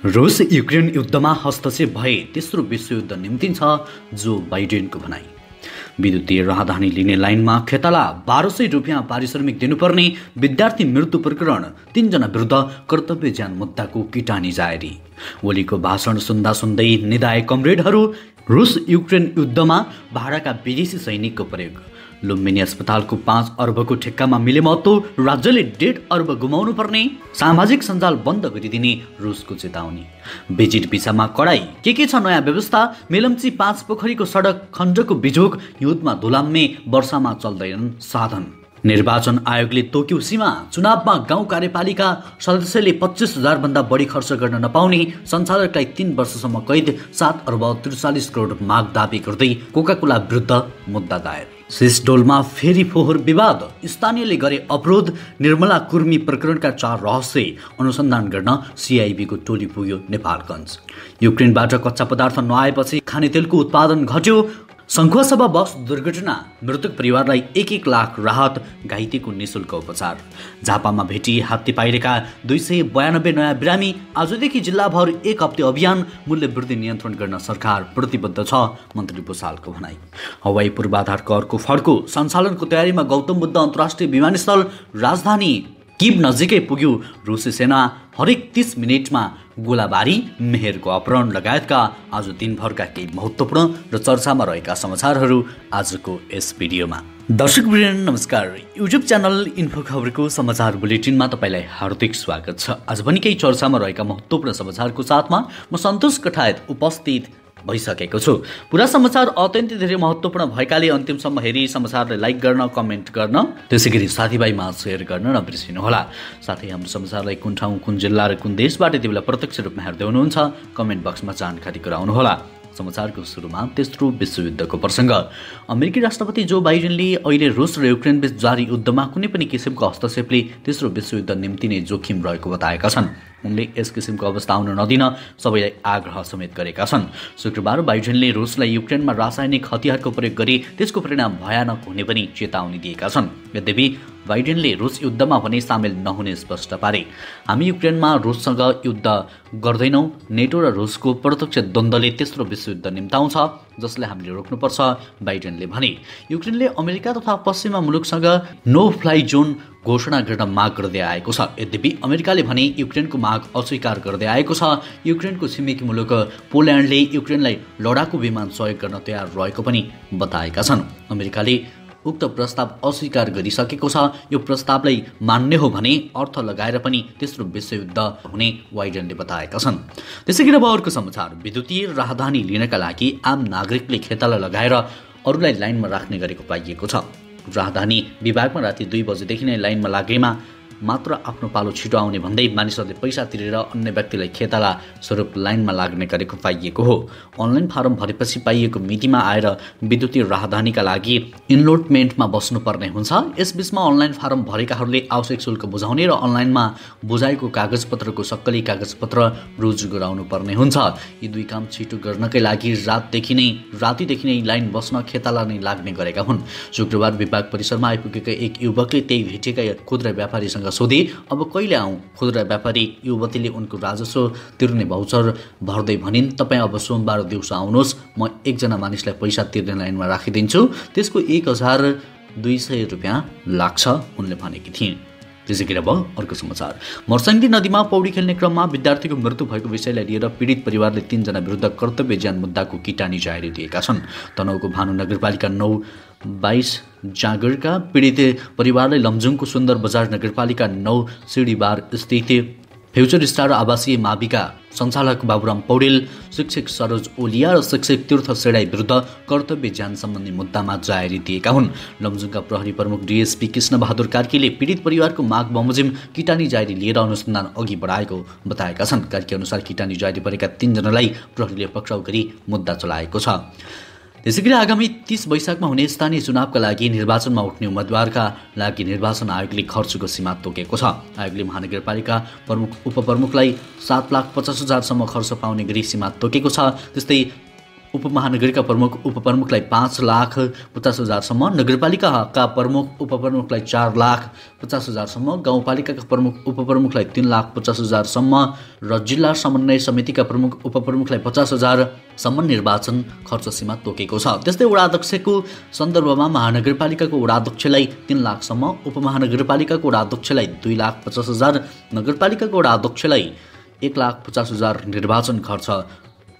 रुस युक्रेन युद्धमा हस्तक्षेप भए तेस्रो विश्वयुद्ध निम्तिन्छ जो बाइडेनको भनाई। विद्युतीय राहदानी लिने लाइनमा खेताला 1200 रुपियाँ पारिश्रमिक दिनुपर्ने विद्यार्थी मृत्यु प्रकरण 3 जना विरुद्ध कर्तव्य ज्यान मुद्दाको किटानी जारी। ओलीको भाषण सुन्दा सुन्दै निदाए कमरेडहरू। रुस युक्रेन युद्धमा भाडाका विदेशी सैनिकको प्रयोग। लुम्बिनी अस्पतालको 5 अर्बको ठेक्कामा मिले महत्त्व, राज्यले 1.5 अर्ब गुमाउनु पर्ने। सामाजिक सञ्जाल बन्द गरिदिने रुसको चेतावनी। बेजिट भिसामा कडाई। के छ नयाँ व्यवस्था? मेलम्ची 5 पोखरीको सडक खण्डको बिजोग। युद्धमा धुलाम्मे, वर्षामा चल्दैनन् साधन। निर्वाचन आयोगले तोक्यो सीमा। चुनावमा गाउँ कार्यपालिका सदस्यले 25,000 भन्दा बढी खर्च गर्न नपाउने। सञ्चालकलाई 3 वर्षसम्म कैद। 7 अर्ब 43 करोड माग दाबी गर्दै कोकाकोला विरुद्ध मुद्दा दायर। सिसडोलमा फेरि फोहोर विवाद। स्थानीयले गरे अवरोध। निर्मला कुर्मी प्रकरणका 4 रहस्य अनुसन्धान गर्न सिआइबीको टोली पुग्यो नेपालगञ्ज। युक्रेनबाट कच्चा पदार्थ नआएपछि खानेतेलको उत्पादन घट्यो। सङ्खुवासभा बस दुर्घटना। मृतक परिवारलाई 1-1 लाख राहत। घाइतेको निःशुल्क उपचार। झापामा भेटी हात्ती पाइरेका 292 नयाँ बिरामी। आजदेखि जिल्लाभर 1 हप्ते अभियान। मूल्य वृद्धि नियन्त्रण गर्न सरकार प्रतिबद्ध छ, मन्त्री भूषालको भनाई। हवाई पूर्वाधार करको फड्को। सञ्चालनको तयारीमा गौतम बुद्ध अन्तर्राष्ट्रिय विमानस्थल। राजधानी किभ नजिकै पुग्यो रुसी सेना। हरेक 30 मिनेटमा गोलाबारी, मेहेरको अपहरण लगायतका आज दिनभरका केही महत्त्वपूर्ण र चर्चामा रहेका समाचारहरू आजको यस भिडियोमा। दर्शकवृन्द नमस्कार। युट्युब च्यानल इन्फो खबरको समाचार बुलेटिनमा तपाईँलाई हार्दिक स्वागत छ। आज पनि केही चर्चामा रहेका महत्त्वपूर्ण समाचारको साथमा म सन्तोष कठायत उपस्थित भइसकेको छु। पुरा समाचार अत्यन्तै धेरै महत्त्वपूर्ण भएकाले अन्तिमसम्म हेरी समाचारलाई लाइक गर्न, कमेन्ट गर्न, त्यसैगरी साथीभाइमा सेयर गर्न नबिर्सिनुहोला। साथै हाम्रो समाचारलाई कुन ठाउँ, कुन जिल्ला र कुन देशबाट यति बेला प्रत्यक्ष रूपमा हेर्दै हुनुहुन्छ कमेन्ट बक्समा जानकारी गराउनुहोला। समाचारको सुरुमा तेस्रो विश्वयुद्धको प्रसङ्ग। अमेरिकी राष्ट्रपति जो बाइडेनले अहिले रुस र युक्रेन बीच जारी युद्धमा कुनै पनि किसिमको हस्तक्षेपले तेस्रो विश्वयुद्ध निम्ति नै जोखिम रहेको बताएका छन्। उनले यस किसिमको अवस्था आउन नदिन सबैलाई आग्रह समेत गरेका छन्। शुक्रबार बाइडेनले रुसलाई युक्रेनमा रासायनिक हतियारको प्रयोग गरी त्यसको परिणाम भयानक हुने पनि चेतावनी दिएका छन्। यद्यपि बाइडेनले रुस युद्धमा भने सामेल नहुने स्पष्ट पारे। हामी युक्रेनमा रुससँग युद्ध गर्दैनौँ। नेटो र रुसको प्रत्यक्ष द्वन्द्वले तेस्रो विश्वयुद्ध निम्ताउँछ, जसलाई हामीले रोक्नुपर्छ, बाइडेनले भने। युक्रेनले अमेरिका तथा पश्चिमा मुलुकसँग नो फ्लाइ जोन घोषणा गर्न माग गर्दै आएको छ। यद्यपि अमेरिकाले भने युक्रेनको माग अस्वीकार गर्दै आएको छ। युक्रेनको छिमेकी मुलुक पोल्यान्डले युक्रेनलाई लडाकु विमान सहयोग गर्न तयार रहेको पनि बताएका छन्। अमेरिकाले उक्त प्रस्ताव अस्वीकार गरिसकेको छ। यो प्रस्तावलाई मान्ने हो भने अर्थ लगाएर पनि तेस्रो विश्वयुद्ध हुने बाइडेनले बताएका छन्। त्यसैगरी अब अर्को समाचार। विद्युतीय राहदानी लिनका लागि आम नागरिकले खेताला लगाएर अरूलाई लाइनमा राख्ने गरेको पाइएको छ। राहदानी विभागमा राति 2 बजेदेखि नै लाइनमा लागेमा मात्र आफ्नो पालो छिटो आउने भन्दै मानिसहरूले पैसा तिरेर अन्य व्यक्तिलाई खेताला स्वरूप लाइनमा लाग्ने गरेको पाइएको हो। अनलाइन फारम भरेपछि पाइएको मितिमा आएर विद्युतीय राहदानीका लागि इनलोटमेन्टमा बस्नुपर्ने हुन्छ। यसबीचमा अनलाइन फारम भरेकाहरूले आवश्यक शुल्क बुझाउने र अनलाइनमा बुझाएको कागजपत्रको सक्कली कागजपत्र रुजु गराउनु पर्ने हुन्छ। यी दुई काम छिटो गर्नकै लागि रातिदेखि नै लाइन बस्न खेताला नै लाग्ने गरेका हुन्। शुक्रबार विभाग परिसरमा आइपुगेका एक युवकले त्यही भेटेका खुद्रा व्यापारीसँग सोधे, अब कहिले आउँ? खुद्रा व्यापारी युवतीले उनको राजस्व तिर्ने भाउचर भर्दै भनिन्, तपाईँ अब सोमबार दिउँसो आउनुहोस्, म 1 जना मानिसलाई पैसा तिर्ने लाइनमा राखिदिन्छु, त्यसको 1,200 रुपियाँ लाग्छ, उनले भनेकी थिइन्। त्यसैगरी अब अर्को समाचार। मर्साङ्गी नदीमा पौडी खेल्ने क्रममा विद्यार्थीको मृत्यु भएको विषयलाई लिएर पीडित परिवारले 3 जना विरुद्ध कर्तव्य ज्यान मुद्दाको किटानी जारी दिएका छन्। तनहुँको भानु नगरपालिका 9-22 जागरका पीडित परिवारले लमजुङको सुन्दर बजार नगरपालिका 9 सिडीबार स्थित फ्युचर स्टार आवासीय माविका सञ्चालक बाबुराम पौडेल, शिक्षक सरोज ओलिया र शिक्षक तीर्थ सेडाई विरुद्ध कर्तव्य ज्यान सम्बन्धी मुद्दामा जारी दिएका हुन्। लमजुङका प्रहरी प्रमुख डिएसपी कृष्ण बहादुर कार्कीले पीडित परिवारको माग बमोजिम किटानी जारी लिएर अनुसन्धान अघि बढाएको बताएका छन्। कार्की अनुसार किटानी जारी परेका 3 जनालाई प्रहरीले पक्राउ गरी मुद्दा चलाएको छ। त्यसैगरी आगामी 30 वैशाखमा हुने स्थानीय चुनावका लागि निर्वाचनमा उठ्ने उम्मेद्वारका लागि निर्वाचन आयोगले खर्चको सीमा तोकेको छ। आयोगले महानगरपालिका प्रमुख उपप्रमुखलाई 7,50,000 सम्म खर्च पाउने गरी सीमा तोकेको छ। त्यस्तै उपमहानगरका प्रमुख उपप्रमुखलाई 5,50,000सम्म, नगरपालिकाका प्रमुख उपप्रमुखलाई 4,50,000सम्म, गाउँपालिकाका प्रमुख उपप्रमुखलाई 3,50,000सम्म र जिल्ला समन्वय समितिका प्रमुख उपप्रमुखलाई 50,000सम्म निर्वाचन खर्च सीमा तोकेको छ। त्यस्तै वडाध्यक्षको सन्दर्भमा महानगरपालिकाको वडाध्यक्षलाई 3 लाखसम्म, उपमहानगरपालिकाको वडाध्यक्षलाई 2,50,000, नगरपालिकाको वडाध्यक्षलाई 1,50,000 निर्वाचन खर्च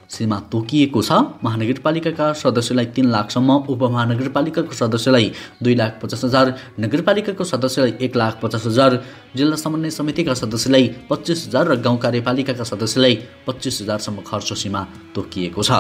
सीमा तोकिएको छ। महानगरपालिकाका सदस्यलाई 3 लाखसम्म, उपमहानगरपालिकाको सदस्यलाई 2,50,000, नगरपालिकाको सदस्यलाई 1,50,000, जिल्ला समन्वय समितिका सदस्यलाई 25,000 र गाउँ कार्यपालिकाका सदस्यलाई 25,000सम्म खर्च सीमा तोकिएको छ।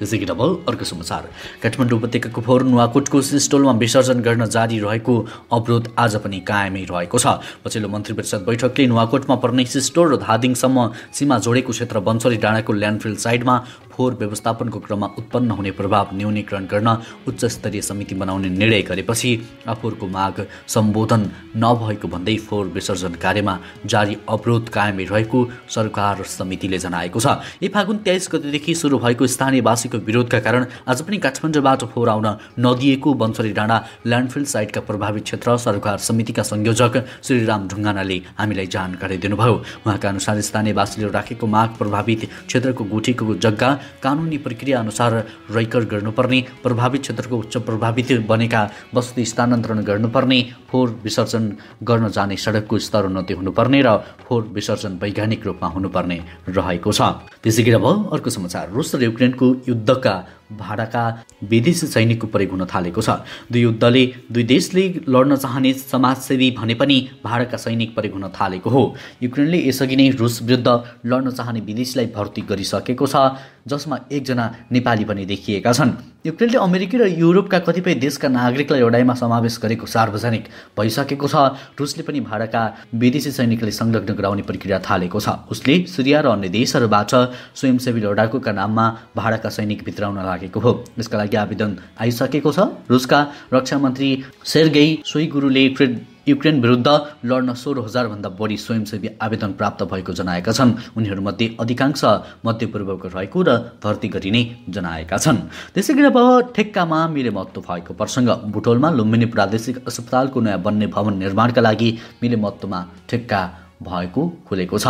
त्यसै गरी अब अर्को समाचार। काठमाडौँ उपत्यकाको फोहोर नुवाकोटको सिस्टोलमा विसर्जन गर्न जारी रहेको अवरोध आज पनि कायमै रहेको छ। पछिल्लो मन्त्री परिषद बैठकले नुवाकोटमा पर्ने सिस्टोल र धादिङसम्म सीमा जोडेको क्षेत्र बन्सरी डाँडाको ल्यान्डफिल साइडमा फोहोर व्यवस्थापनको क्रममा उत्पन्न हुने प्रभाव न्यूनीकरण गर्न उच्च स्तरीय समिति बनाउने निर्णय गरेपछि आफूहरूको माग सम्बोधन नभएको भन्दै फोहोर विसर्जन कार्यमा जारी अवरोध कायमै रहेको सरकार समितिले जनाएको छ। यो फागुन 23 गतेदेखि सुरु भएको स्थानीयवासीको विरोधका कारण आज पनि काठमाडौँबाट फोहोर आउन नदिएको बन्सरी डाँडा ल्यान्डफिल साइटका प्रभावित क्षेत्र सरकार समितिका संयोजक श्रीराम ढुङ्गानाले हामीलाई जानकारी दिनुभयो। उहाँका अनुसार स्थानीयवासीले राखेको माग प्रभावित क्षेत्रको गुठीको जग्गा कानुनी प्रक्रिया अनुसार रैकर गर्नुपर्ने, प्रभावित क्षेत्रको उच्च प्रभावित बनेका बस्ती स्थानान्तरण गर्नुपर्ने, फोहोर विसर्जन गर्न जाने सडकको स्तर उन्नति हुनुपर्ने र फोहोर विसर्जन वैज्ञानिक रूपमा हुनुपर्ने रहेको छ। त्यसै गरी अब अर्को समाचार। रुस र युक्रेनको युद्धका भाडाका विदेशी सैनिकको प्रयोग हुन थालेको छ। दुई देशले लड्न चाहने समाजसेवी भने पनि भाडाका सैनिक प्रयोग हुन थालेको हो। युक्रेनले यसअघि नै रुस विरुद्ध लड्न चाहने विदेशीलाई भर्ती गरिसकेको छ, जसमा 1 जना नेपाली पनि देखिएका छन्। युक्रेनले अमेरिकी र युरोपका कतिपय देशका नागरिकलाई लडाइँमा समावेश गरेको सार्वजनिक भइसकेको छ। रुसले पनि भाडाका विदेशी सैनिकलाई संलग्न गराउने प्रक्रिया थालेको छ। उसले सिरिया र अन्य देशहरूबाट स्वयंसेवी लडाकुका नाममा भाडाका सैनिक भित्राउन लागेको हो। यसका लागि आवेदन आइसकेको छ। रुसका रक्षा मन्त्री सेर्गेई सोइगुरुले युक्रेन विरुद्ध लड्न 16,000 भन्दा बढी स्वयंसेवी आवेदन प्राप्त भएको जनाएका छन्। उनीहरूमध्ये अधिकांश मध्यपूर्वको रहेको र भर्ती गरिने जनाएका छन्। त्यसै गरी अब ठेक्कामा मिलेमत्तो भएको प्रसङ्ग। बुटोलमा लुम्बिनी प्रादेशिक अस्पतालको नयाँ बन्ने भवन निर्माणका लागि मिलेमत्तोमा ठेक्का भएको खुलेको छ।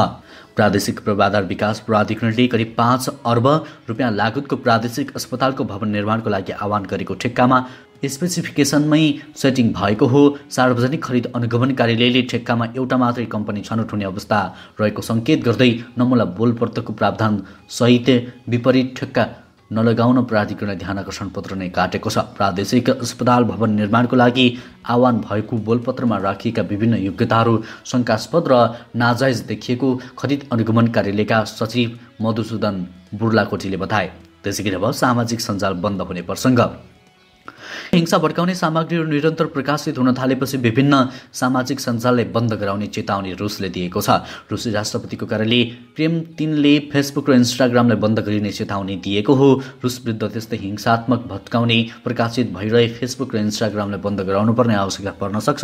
प्रादेशिक पूर्वाधार विकास प्राधिकरणले करिब 5 अर्ब रुपियाँ लागतको प्रादेशिक अस्पतालको भवन निर्माणको लागि आह्वान गरेको ठेक्कामा स्पेसिफिकेसनमै सेटिङ भएको हो। सार्वजनिक खरिद अनुगमन कार्यालयले ठेक्कामा एउटा मात्रै कम्पनी छनौट हुने अवस्था रहेको सङ्केत गर्दै नमुला बोलपत्रको प्रावधान सहित विपरीत ठेक्का नलगाउन प्राधिकरणले ध्यानकर्षण पत्र नै काटेको छ। प्रादेशिक अस्पताल भवन निर्माणको लागि आह्वान भएको बोलपत्रमा राखिएका विभिन्न योग्यताहरू शङ्कास्पद र नाजायज देखिएको खरिद अनुगमन कार्यालयका सचिव मधुसूदन बुर्लाकोटीले बताए। त्यसै गरी अब सामाजिक सञ्जाल बन्द हुने प्रसङ्ग। हिंसा भड्काउने सामग्रीहरू निरन्तर प्रकाशित हुन थालेपछि विभिन्न सामाजिक सञ्जाललाई बन्द गराउने चेतावनी रुसले दिएको छ। रुसी राष्ट्रपतिको कार्यालय क्रेमलिनले फेसबुक र इन्स्टाग्रामलाई बन्द गरिने चेतावनी दिएको हो। रुस विरुद्ध त्यस्तै हिंसात्मक भड्काउने प्रकाशित भइरहे फेसबुक र इन्स्टाग्रामलाई बन्द गराउनुपर्ने आवश्यकता पर्न सक्छ।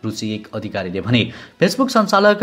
रुसी एक अधिकारीले भने। फेसबुक सञ्चालक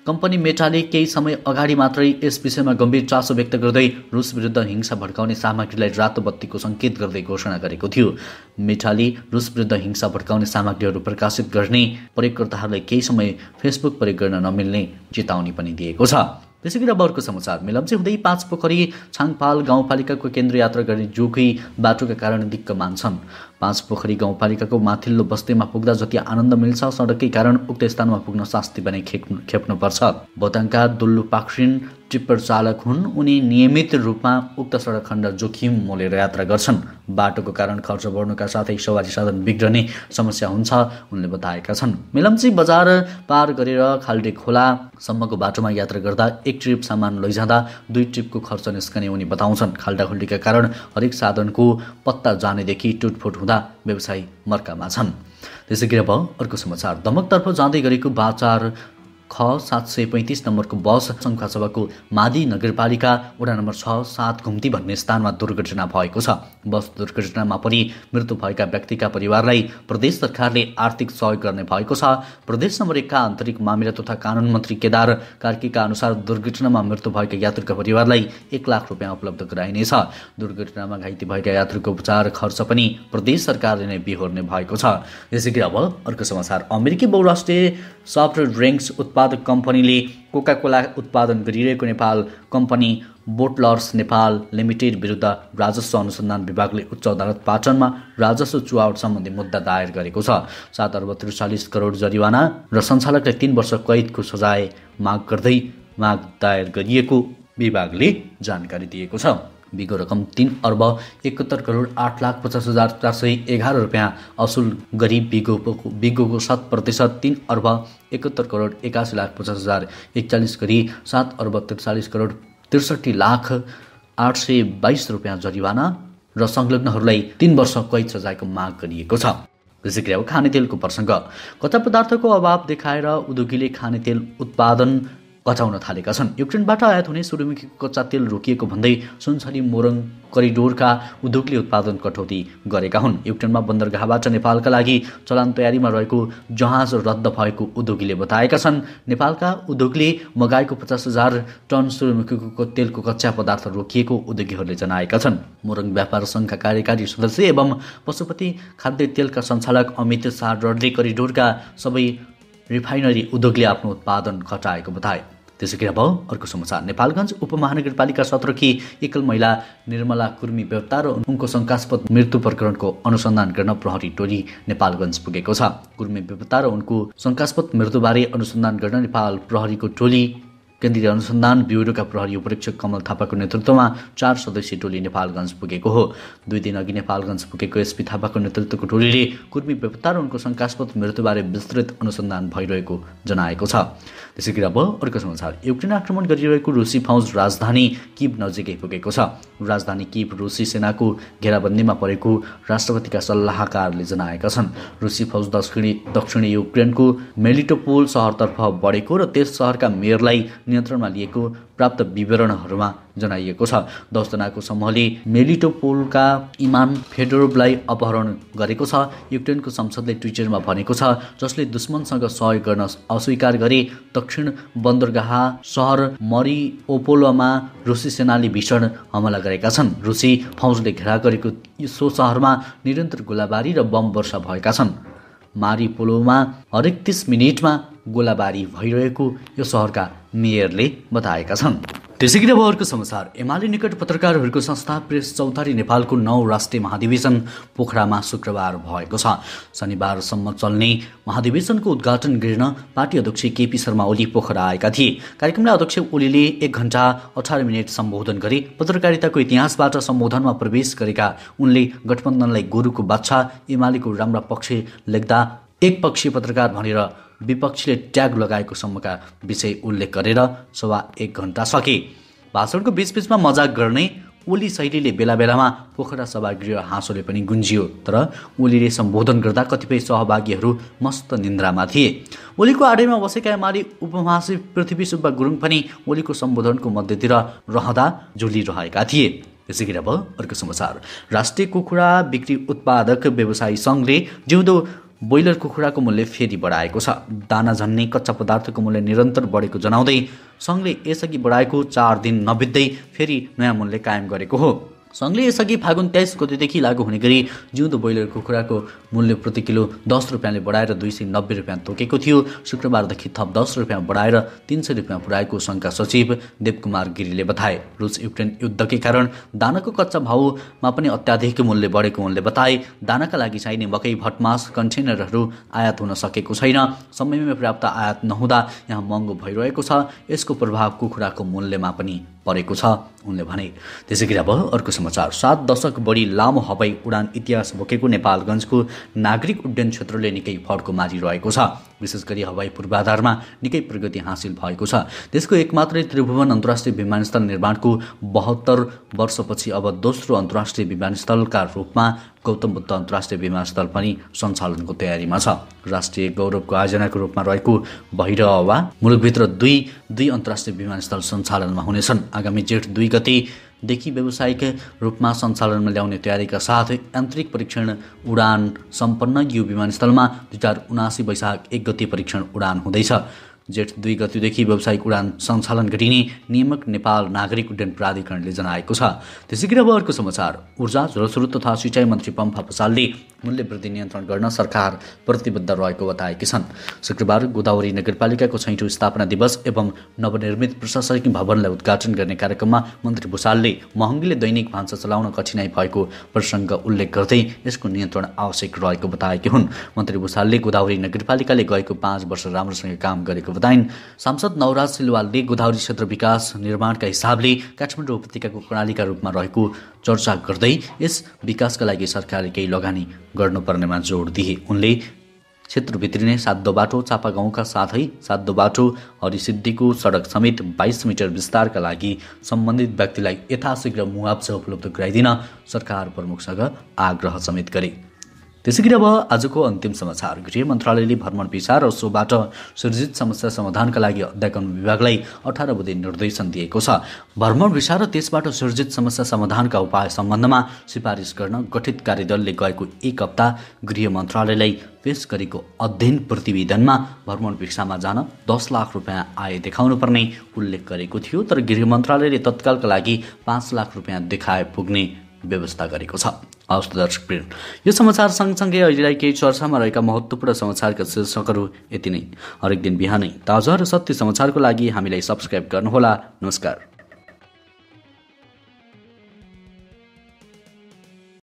कम्पनी मेटाले केही समय अगाडि मात्रै यस विषयमा गम्भीर चासो व्यक्त गर्दै रुस विरुद्ध हिंसा भड्काउने सामग्रीलाई रातो बत्तीको सङ्केत गर्दै घोषणा गरेको थियो। मेटाले रुस विरुद्ध हिंसा भड्काउने सामग्रीहरू प्रकाशित गर्ने प्रयोगकर्ताहरूलाई केही समय फेसबुक प्रयोग गर्न नमिल्ने चेतावनी पनि दिएको छ। त्यसै गरी अब अर्को समाचार। मेलम्ची हुँदै 5 पोखरी छाङपाल गाउँपालिकाको केन्द्र यात्रा गर्ने जोखी बाटोका कारण दिक्क मान्छन्। 5 पोखरी गाउँपालिकाको माथिल्लो बस्तीमा पुग्दा जति आनन्द मिल्छ, सडककै कारण उक्त स्थानमा पुग्न शास्ति पनि खेप्नुपर्छ। बोताङका दुल्लु पाक्सिन टिप्पर चालक हुन्। उनी नियमित रूपमा उक्त सडक खण्ड जोखिम मोलेर यात्रा गर्छन्। बाटोको कारण खर्च बढ्नुका साथै सवारी साधन बिग्रने समस्या हुन्छ उनले बताएका छन्। मेलम्ची बजार पार गरेर खाल्डे खोलासम्मको बाटोमा यात्रा गर्दा 1 ट्रिप सामान लैजाँदा 2 ट्रिपको खर्च निस्कने उनी बताउँछन्। खाल्डाखुल्डीका कारण हरेक साधनको पत्ता जानेदेखि टुटफुट हुँदा व्यवसायी मर्कामा छन्। त्यसै गरी अब अर्को समाचार। दमकतर्फ जाँदै गरेको बाचार ख 735 नम्बरको बस शङ्खुवासभाको मादी नगरपालिका वडा नम्बर 6-7 घुम्ती भन्ने स्थानमा दुर्घटना भएको छ। बस दुर्घटनामा परि मृत्यु भएका व्यक्तिका परिवारलाई प्रदेश सरकारले आर्थिक सहयोग गर्ने भएको छ। प्रदेश नम्बर 1 का आन्तरिक मामिला तथा कानुन मन्त्री केदार कार्कीका अनुसार दुर्घटनामा मृत्यु भएका यात्रुका परिवारलाई 1 लाख रुपियाँ उपलब्ध गराइनेछ। दुर्घटनामा घाइते भएका यात्रुको उपचार खर्च पनि प्रदेश सरकारले नै बिहोर्ने भएको छ। यसैगरी अब अर्को समाचार। अमेरिकी बहुराष्ट्रिय सफ्ट ड्रिङ्क्स उत्पादक कम्पनीले कोका कोला उत्पादन गरिरहेको नेपाल कम्पनी बोटलर्स नेपाल लिमिटेड विरुद्ध राजस्व अनुसन्धान विभागले उच्च अदालत पाटनमा राजस्व चुहावट सम्बन्धी मुद्दा दायर गरेको छ। 7 अर्ब 43 करोड जरिवाना र सञ्चालकलाई 3 वर्ष कैदको सजाय माग गर्दै माग दायर गरिएको विभागले जानकारी दिएको छ। बिगो रकम 3 अर्ब 71 करोड 8,50,411 रुपियाँ असुल गरी बिगोको 7% 3 अर्ब 71 करोड 81,50,041 गरी 7 अर्ब 43 करोड 63,822 रुपियाँ जरिवाना र संलग्नहरूलाई 3 वर्ष कैद सजायको माग गरिएको छ। त्यसैगरी अब खानेतेलको प्रसङ्ग। कच्चा पदार्थको अभाव देखाएर उद्योगीले खानेतेल उत्पादन घटाउन थालेका छन्। युक्रेनबाट आयात हुने सूर्यमुखीको कच्चा तेल रोकिएको भन्दै सुनसरी मोरङ करिडोरका उद्योगले उत्पादन कटौती गरेका हुन्। युक्रेनमा बन्दरगाहबाट नेपालका लागि चलान तयारीमा रहेको जहाज रद्द भएको उद्योगीले बताएका छन्। नेपालका उद्योगले मगाएको 50,000 टन सूर्यमुखीको तेलको कच्चा पदार्थ रोकिएको उद्योगीहरूले जनाएका छन्। मोरङ व्यापार सङ्घका कार्यकारी सदस्य एवं पशुपति खाद्य तेलका सञ्चालक अमित सारडले करिडोरका सबै रिफाइनरी उद्योगले आफ्नो उत्पादन घटाएको बताए। त्यसैगरी अब अर्को समाचार। नेपालगञ्ज उपमहानगरपालिका 17 की एकल महिला निर्मला कुर्मी बेउता र उनको शङ्कास्पद मृत्यु प्रकरणको अनुसन्धान गर्न प्रहरी टोली नेपालगञ्ज पुगेको छ। कुर्मी बेउता र उनको शङ्कास्पद मृत्युबारे अनुसन्धान गर्न नेपाल प्रहरीको टोली केन्द्रीय अनुसन्धान ब्युरोका प्रहरी उपरीक्षक कमल थापाको नेतृत्वमा 4 सदस्यीय टोली नेपालगञ्ज पुगेको हो। 2 दिन अघि नेपालगञ्ज पुगेको एसपी थापाको नेतृत्वको टोलीले कुर्मी बेपत्ता र उनको शङ्कास्पद मृत्युबारे विस्तृत अनुसन्धान भइरहेको जनाएको छ। त्यसैगरी अब अर्को समाचार। युक्रेन आक्रमण गरिरहेको रुसी फौज राजधानी किभ नजिकै पुगेको छ। राजधानी किभ रुसी सेनाको घेराबन्दीमा परेको राष्ट्रपतिका सल्लाहकारले जनाएका छन्। रुसी फौज दक्षिणी युक्रेनको मेलिटोपोल सहरतर्फ बढेको र त्यस सहरका मेयरलाई नियन्त्रणमा लिएको प्राप्त विवरणहरूमा जनाइएको छ। 10 जनाको समूहले मेलिटोपोलका इमान फेडोरोभलाई अपहरण गरेको छ। युक्रेनको संसदले ट्विटरमा भनेको छ, जसले दुश्मनसँग सहयोग गर्न अस्वीकार गरे। दक्षिण बन्दरगाह सहर मरिओपोलमा रुसी सेनाले भीषण हमला गरेका छन्। रुसी फौजले घेरा गरेको सो सहरमा निरन्तर गोलाबारी र बम वर्षा भएका छन्। मारिपोलोमा हरेक 30 मिनेटमा गोलाबारी भइरहेको यो सहरका मेयरले बताएका छन्। त्यसैगरी अब अर्को समाचार। एमाले निकट पत्रकारहरूको संस्था प्रेस चौतारी नेपालको 9 राष्ट्रिय महाधिवेशन पोखरामा शुक्रबार भएको छ। शनिबारसम्म चल्ने महाधिवेशनको उद्घाटन गर्न पार्टी अध्यक्ष केपी शर्मा ओली पोखरा आएका थिए। कार्यक्रमलाई अध्यक्ष ओलीले 1 घण्टा 18 मिनट सम्बोधन गरे। पत्रकारिताको इतिहासबाट सम्बोधनमा प्रवेश गरेका उनले गठबन्धनलाई गोरुको बाछा, एमालेको राम्रा पक्ष लेख्दा एक पक्षीय पत्रकार भनेर विपक्षीले ट्याग लगाएको सम्मका विषय उल्लेख गरेर सभा 1 घण्टा सके। भाषणको बीचबीचमा मजाक गर्ने ओली शैलीले बेला बेलामा पोखरा सभागृह हाँसोले पनि गुन्जियो। तर ओलीले सम्बोधन गर्दा कतिपय सहभागीहरू मस्त निन्द्रामा थिए। ओलीको आडैमा बसेका एमाले उपमहासचिव पृथ्वी सुब्बा गुरुङ पनि ओलीको सम्बोधनको मध्यतिर रहँदा झुलिरहेका थिए। त्यसैगरी अब अर्को समाचार। राष्ट्रिय कुखुरा बिक्री उत्पादक व्यवसायी सङ्घले जिउँदो ब्रोइलर कुखुराको मूल्य फेरि बढाएको छ। दाना झन्ने कच्चा पदार्थको मूल्य निरन्तर बढेको जनाउँदै सङ्घले यसअघि बढाएको 4 दिन नबित्दै फेरि नयाँ मूल्य कायम गरेको हो। सङ्घले यसअघि फागुन 23 गतेदेखि लागू हुने गरी जिउँदो ब्रोइलर कुखुराको मूल्य प्रति किलो 10 रुपियाँले बढाएर 290 रुपियाँ तोकेको थियो। शुक्रबारदेखि थप 10 रुपियाँ बढाएर 300 रुपियाँ पुर्याएको सङ्घका सचिव देवकुमार गिरीले बताए। रुस युक्रेन युद्धकै कारण दानाको कच्चा भाउमा पनि अत्याधिक मूल्य बढेको उनले बताए। दानाका लागि चाहिने मकै, भटमास, कन्टेनरहरू आयात हुन सकेको छैन। समयमै पर्याप्त आयात नहुँदा यहाँ महँगो भइरहेको छ। यसको प्रभाव कुखुराको मूल्यमा पनि परेको छ उनले भने। त्यसैगरी अब अर्को समाचार। 7 दशक बढी लामो हवाई उडान इतिहास बोकेको नेपालगञ्जको नागरिक उड्डयन क्षेत्रले निकै फड्को मारिरहेको छ। विशेष गरी हवाई पूर्वाधारमा निकै प्रगति हासिल भएको छ। देशको एकमात्रै त्रिभुवन अन्तर्राष्ट्रिय विमानस्थल निर्माणको 72 वर्षपछि अब दोस्रो अन्तर्राष्ट्रिय विमानस्थलका रूपमा गौतम बुद्ध अन्तर्राष्ट्रिय विमानस्थल पनि सञ्चालनको तयारीमा छ। राष्ट्रिय गौरवको आयोजनाको रूपमा रहेको भैरहवा मुलुकभित्र दुई अन्तर्राष्ट्रिय विमानस्थल सञ्चालनमा हुनेछन्। आगामी जेठ 2 गतेदेखि व्यावसायिक रूपमा सञ्चालनमा ल्याउने तयारीका साथ यान्त्रिक परीक्षण उडान सम्पन्न यो विमानस्थलमा 2079 वैशाख 1 गते परीक्षण उडान हुँदैछ। जेठ 2 गतेदेखि व्यावसायिक उडान सञ्चालन गरिने नियामक नेपाल नागरिक उड्डयन प्राधिकरणले जनाएको छ। त्यसैगरी अब अर्को समाचार। ऊर्जा, जलस्रोत तथा सिँचाइ मन्त्री पम्फा भूषालले मूल्य वृद्धि नियन्त्रण गर्न सरकार प्रतिबद्ध रहेको बताएकी छन्। शुक्रबार गोदावरी नगरपालिकाको 6औं स्थापना दिवस एवं नवनिर्मित प्रशासनिक भवनलाई उद्घाटन गर्ने कार्यक्रममा मन्त्री भूषालले महँगीले दैनिक भान्सा चलाउन कठिनाई भएको प्रसङ्ग उल्लेख गर्दै यसको नियन्त्रण आवश्यक रहेको बताएकी हुन्। मन्त्री भूषालले गोदावरी नगरपालिकाले गएको 5 वर्ष राम्रोसँग काम गरेको बताइन्। सांसद नवराज सिलवालले गोदावरी क्षेत्र विकास निर्माणका हिसाबले काठमाडौँ उपत्यकाको कर्णालीका रूपमा रहेको चर्चा गर्दै यस विकासका लागि सरकारले केही लगानी गर्नुपर्नेमा जोड दिए। उनले क्षेत्रभित्रिने सातो बाटो चापागाउँका साथै सातो बाटो हरिसिद्धिको सडक समेत 22 मिटर विस्तारका लागि सम्बन्धित व्यक्तिलाई यथाशीघ्र मुआवजा उपलब्ध गराइदिन सरकार प्रमुखसँग आग्रह समेत गरे। त्यसैगरी अब आजको अन्तिम समाचार। गृह मन्त्रालयले भ्रमण भिसा र सोबाट सृजित समस्या समाधानका लागि अध्यापन विभागलाई 18 बुँदे निर्देशन दिएको छ। भ्रमण भिसा र त्यसबाट सृजित समस्या समाधानका उपाय सम्बन्धमा सिफारिस गर्न गठित कार्यदलले गएको 1 हप्ता गृह मन्त्रालयलाई पेश गरेको अध्ययन प्रतिवेदनमा भ्रमण भिसामा जान 10 लाख रुपियाँ आय देखाउनु पर्ने उल्लेख गरेको थियो। तर गृह मन्त्रालयले तत्कालका लागि 5 लाख रुपियाँ देखाए पुग्ने व्यवस्था गरेको छ। हवस् त दर्शकवृन्द, यो समाचार सँगसँगै अहिलेलाई केही चर्चामा रहेका महत्त्वपूर्ण समाचारका शीर्षकहरू यति नै। हरेक दिन बिहानै ताजा र सत्य समाचारको लागि हामीलाई सब्स्क्राइब गर्नुहोला। नमस्कार।